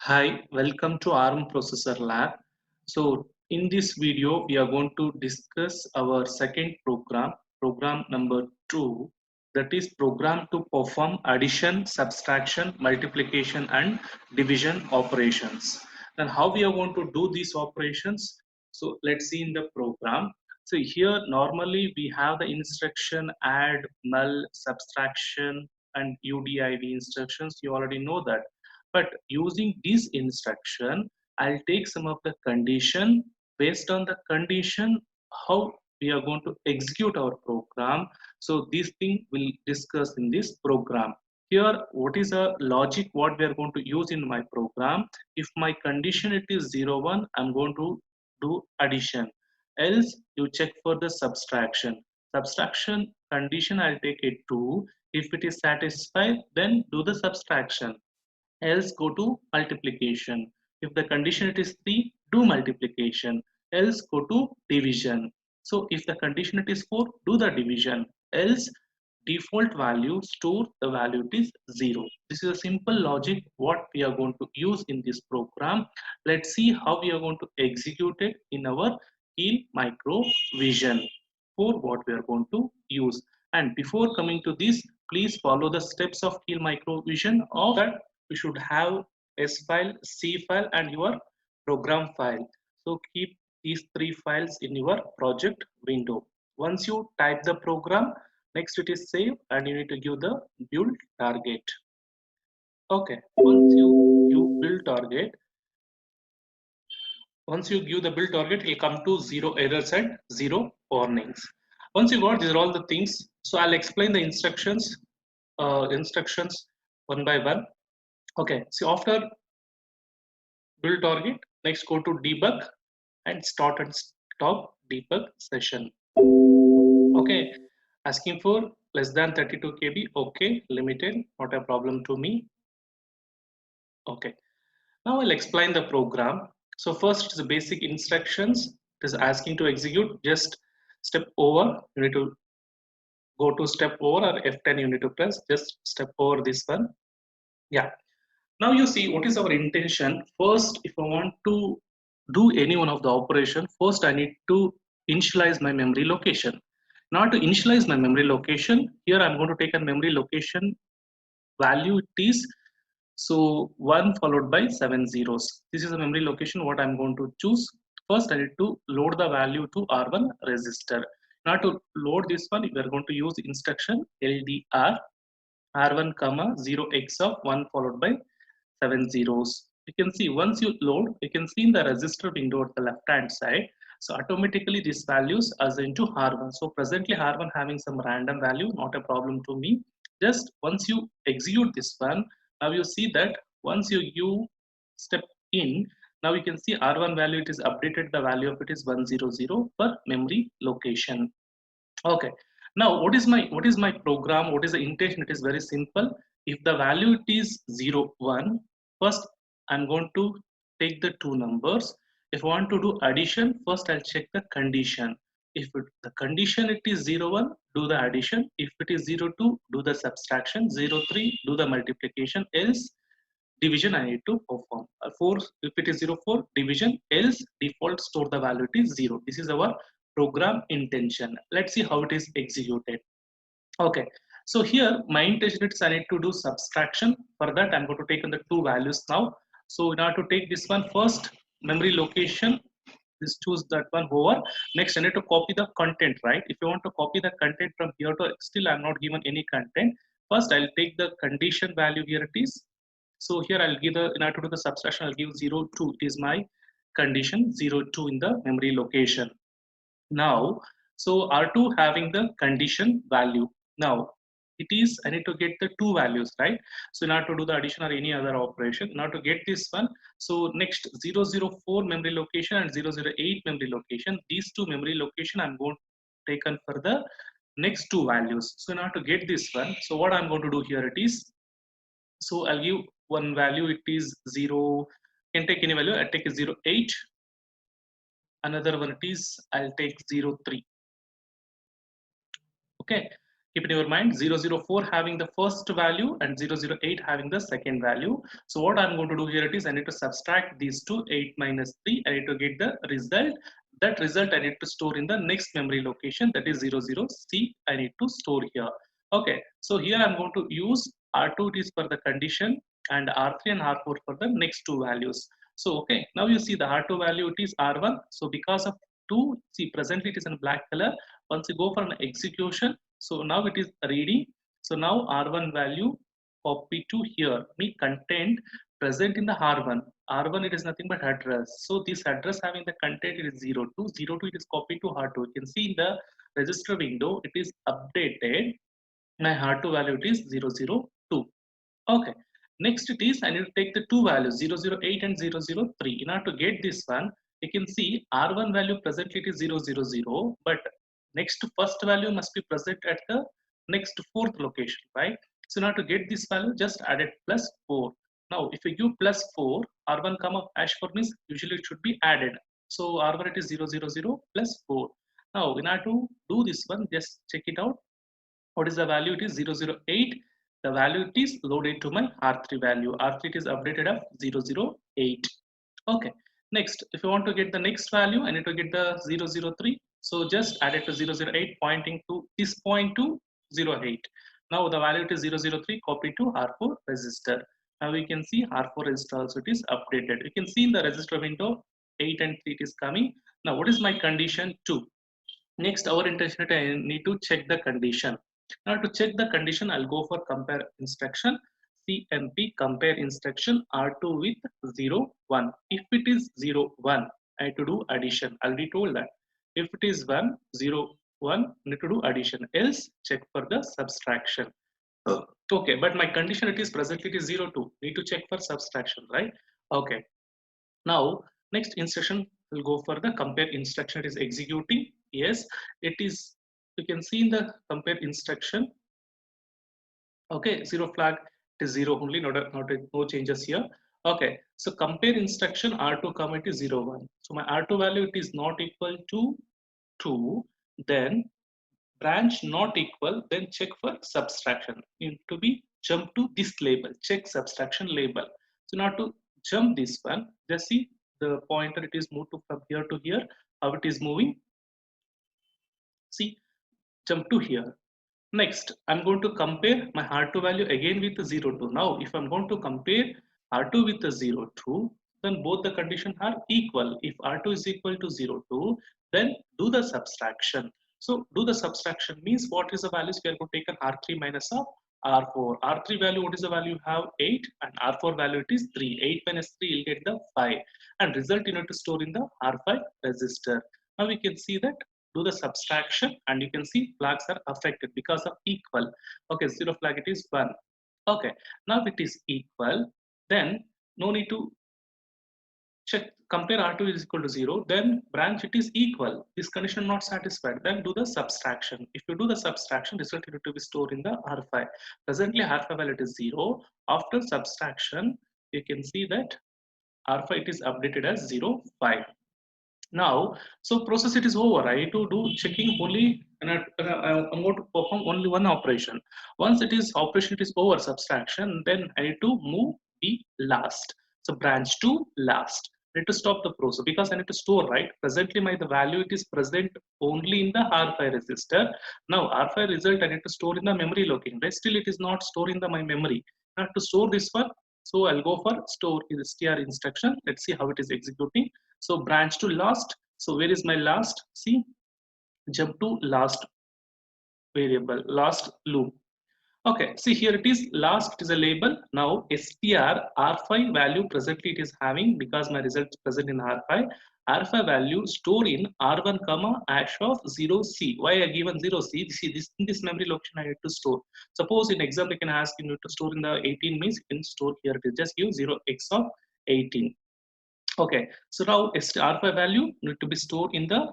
Hi, welcome to ARM Processor Lab. So in this video, we are going to discuss our second program number 2, that is program to perform addition, subtraction, multiplication and division operations. Then how we are going to do these operations? So let's see in the program. So here normally we have the instruction add, null, subtraction and UDIV instructions. You already know that, but using this instruction, I'll take some of the condition. Based on the condition, how we are going to execute our program. So this thing we'll discuss in this program. Here, what is a logic what we are going to use in my program? If my condition it is 0, 1, I'm going to do addition. Else you check for the subtraction. Subtraction condition I'll take it 2. If it is satisfied, then do the subtraction, else go to multiplication. If the condition it is 3, do multiplication, else go to division. So if the condition it is 4, do the division, else default value store the value it is 0. This is a simple logic what we are going to use in this program. Let's see how we are going to execute it in our Keel Micro Vision for what we are going to use. And before coming to this, please follow the steps of Keel Micro Vision. Of that, you should have S file, C file and your program file. So keep these three files in your project window. Once you type the program, next it is save and you need to give the build target. Okay, once you build target, once you give the build target, it will come to 0 errors and 0 warnings. Once you got these are all the things, so I'll explain the instructions one by one. Okay, so after build target, next go to debug and start and stop debug session. Okay, asking for less than 32 KB. Okay, limited, not a problem to me. Okay, now I'll explain the program. So first is the basic instructions. It is asking to execute. Just step over. You need to go to step over, or F10 you need to press. Just step over this one. Yeah. Now you see what is our intention. First, if I want to do any one of the operation, first I need to initialize my memory location. Now to initialize my memory location, here I'm going to take a memory location value it is. So 1 followed by 7 zeros. This is a memory location what I'm going to choose. First I need to load the value to R1 register. Now to load this one, we are going to use instruction LDR R1 comma 0x of 1 followed by 7 zeros. You can see once you load, you can see in the register window at the left hand side. So automatically these values assigned to R1. So presently R1 having some random value, not a problem to me. Just once you execute this one, now you see that once you step in, now you can see R1 value it is updated, the value of it is 100 per memory location. Okay. Now, what is my program? What is the intention? It is very simple. If the value it is 0, 1, first I'm going to take the two numbers. If I want to do addition, first I'll check the condition. If the condition it is 0, 1, do the addition. If it is 0, 2, do the subtraction. 0, 3, do the multiplication. Else division I need to perform. 4, if it is 0, 4, division, else default store the value it is 0. This is our program intention. Let's see how it is executed. Okay, so here my intention is I need to do subtraction. For that I'm going to take in the two values now. So in order to take this one, first memory location, just choose that one over. Next I need to copy the content, right? If you want to copy the content from here to, still I'm not given any content. First I'll take the condition value, here it is. So here I'll give the, in order to do the subtraction, I'll give 0, 2. It is my condition 0, 2 in the memory location. Now, so R2 having the condition value. Now, it is, I need to get the two values, right? So in order to do the addition or any other operation, in order to get this one, so next 004 memory location and 008 memory location, these two memory location I'm going to take on for the next two values. So in order to get this one, so what I'm going to do here it is, so I'll give one value, it is 0, can take any value, I'll take a 08, another one it is, I'll take 03. Okay, Keep in your mind 004 having the first value and 008 having the second value. So what I'm going to do here it is I need to subtract these two, 8 minus 3. I need to get the result. That result I need to store in the next memory location, that is 00C. I need to store here. Okay, so here I'm going to use R2 it is for the condition and R3 and R4 for the next two values. So okay, now you see the R2 value it is R1. So because of 2, see presently it is in black color. Once you go for an execution, so now it is reading. So now R1 value copy to here. Me content present in the R1. R1 it is nothing but address. So this address having the content it is 02. 02 it is copied to R2. You can see in the register window it is updated. My R2 value it is 002. Okay. Next it is I need to take the two values 008 and 003. In order to get this one, you can see R1 value presently it is 000, but next first value must be present at the next fourth location, right? So now to get this value, just add it plus 4. Now if you give plus 4, R1 comma hash 4 means usually it should be added. So R1 it is 000 plus 4. Now in order to do this one, just check it out. What is the value? It is 008. The value it is loaded to my R3 value. R3 it is updated of 008. Okay. Next, if you want to get the next value, I need to get the 003. So just add it to 008 pointing to this point to 08. Now the value it is 003 copied to R4 register. Now we can see R4 register also it is updated. You can see in the register window 8 and 3 it is coming. Now what is my condition 2? Next, our intention I need to check the condition. Now to check the condition, I'll go for compare instruction. CMP compare instruction R2 with 0, 1. If it is 0, 1, I have to do addition. Already told that. If it is 1, 0, 1, need to do addition. Else check for the subtraction. Okay, but my condition it is presently it is 0, 2. Need to check for subtraction, right? Okay. Now next instruction will go for the compare instruction. It is executing. Yes, it is. You can see in the compare instruction. Okay, zero flag it is 0 only, no changes here. Okay, so compare instruction R2 comma it is 0, 1. So my R2 value it is not equal to 2. Then branch not equal. Then check for subtraction. You need to be jump to this label. Check subtraction label. So now to jump this one, just see the pointer it is moved to from here to here. How it is moving? See, jump to here. Next, I'm going to compare my R2 value again with the 02. Now, if I'm going to compare R2 with the 02, then both the conditions are equal. If R2 is equal to 02, then do the subtraction. So, do the subtraction means what is the values we are going to take an R3 minus of R4. R3 value, what is the value you have? 8 and R4 value it is 3. 8 minus 3 you'll get the 5 and result you need to store in the R5 register. Now we can see that do the subtraction and you can see flags are affected because of equal. Okay, 0 flag it is 1. Okay, now it is equal, then no need to check compare R2 is equal to 0, then branch it is equal. This condition not satisfied, then do the subtraction. If you do the subtraction, result need to be stored in the R5. Presently R5 value is 0. After subtraction, you can see that R5 it is updated as 0, 5. Now, so process it is over. I need to do checking only, and I'm going to perform only one operation. Once it is operation it is over subtraction, then I need to move the last. So branch to last. I need to stop the process because I need to store, right? Presently the value it is present only in the R5 register. Now R5 result I need to store in the memory location. Right? Still it is not stored in my memory. I have to store this one. So I'll go for store in the str instruction. Let's see how it is executing. So branch to last. So where is my last? See, jump to last variable, last loop. Okay, see here it is last, it is a label. Now str R5 value presently it is having because my result is present in R5. R5 value store in R1 comma hash of 0C. Why I given 0C? See this in this memory location I need to store. Suppose in example I can ask you to store in the 18 means you can store here it is just give 0x of 18. Okay, so now R5 value need to be stored in the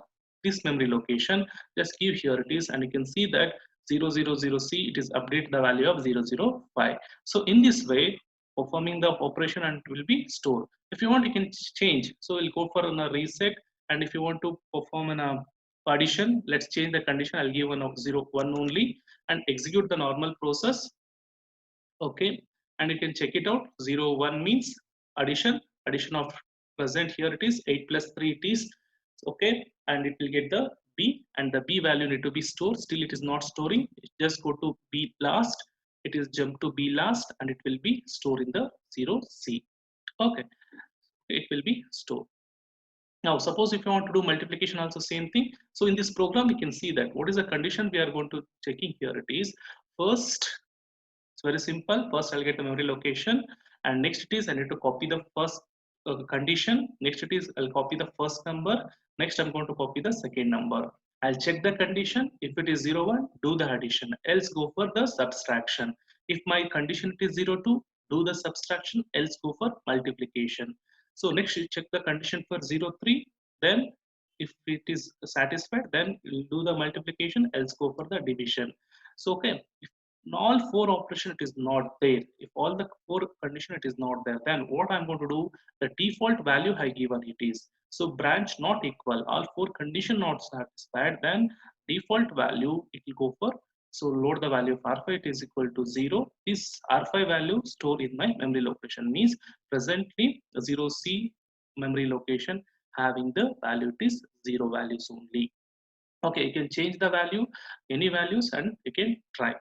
this memory location. Just give here it is, and you can see that 000C it is update the value of 005. So in this way, performing the operation and it will be stored. If you want, you can change. So we'll go for a reset, and if you want to perform an addition, let's change the condition. I'll give one of 0, 1 only, and execute the normal process. Okay, and you can check it out. 0 1 means addition of present. Here it is 8 plus 3 it is. Okay, and it will get the b, and the b value need to be stored. Still it is not storing. Just go to b last. It is jump to b last, and it will be stored in the 0c. Okay, it will be stored. Now suppose if you want to do multiplication also same thing. So in this program we can see that what is the condition we are going to checking here. It is first, it's very simple. First I'll get the memory location, and next it is I need to copy the first condition. Next it is I'll copy the first number. Next I'm going to copy the second number. I'll check the condition. If it is 0 1, do the addition, else go for the subtraction. If my condition it is 0 2, do the subtraction, else go for multiplication. So next you check the condition for 0 3, then if it is satisfied, then you'll do the multiplication, else go for the division. So okay, if in all four operation it is not there, if all the four condition it is not there, then what I'm going to do, the default value I given it is, so branch not equal, all four condition not satisfied, then default value it will go for, so load the value of r5 it is equal to 0. This r5 value stored in my memory location, means presently 0c memory location having the value it is 0 values only. Okay, you can change the value, any values, and you can try.